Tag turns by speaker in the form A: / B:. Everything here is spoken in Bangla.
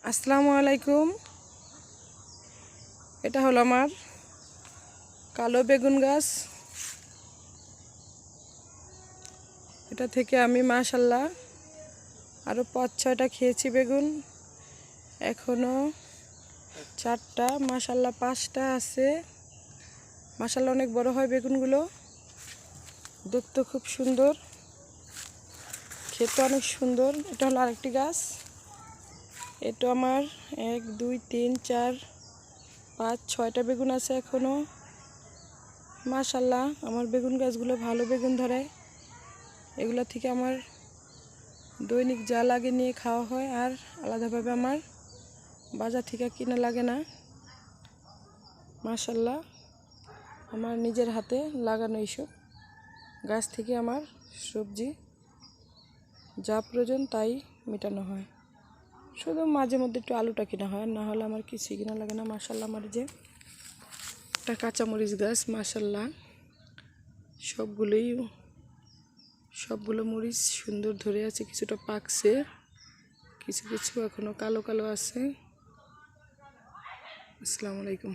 A: আসসালামু আলাইকুম। এটা হলো আমার কালো বেগুন গাছ। এটা থেকে আমি মাশাআল্লাহ আরও 5-6টা খেয়েছি বেগুন, এখনো 4টা, মাশাআল্লাহ 5টা আছে। মাশাআল্লাহ অনেক বড় হয় বেগুনগুলো, দেখতে খুব সুন্দর, খেতে অনেক সুন্দর। এটা হলো আরেকটি গাছ। এটা আমার 1 2 3 4 5 6টা বেগুন আছে এখনো। মাশাআল্লাহ আমার বেগুন গাছগুলো ভালো বেগুন ধরে। এগুলো থেকে আমার দৈনিক যা লাগে নিয়ে খাওয়া হয়, আর আলাদাভাবে আমার বাজার থেকে কিনা লাগে না। মাশাআল্লাহ আমার নিজের হাতে লাগানো এইসব গাছ থেকে আমার সবজি যা প্রয়োজন তাই মেটানো হয়। শুধু মাঝে মধ্যে একটু আলুটা কিনা হয়, না হলে আমার কিছুই কিনা লাগে না। মাশাআল্লাহ আমার যে একটা কাঁচামরিচ গাছ, মাশাআল্লাহ সবগুলো মরিচ সুন্দর ধরে আছে, কিছুটা পাকছে, কিছু কিছু এখনো কালো কালো আছে। আসসালামু আলাইকুম।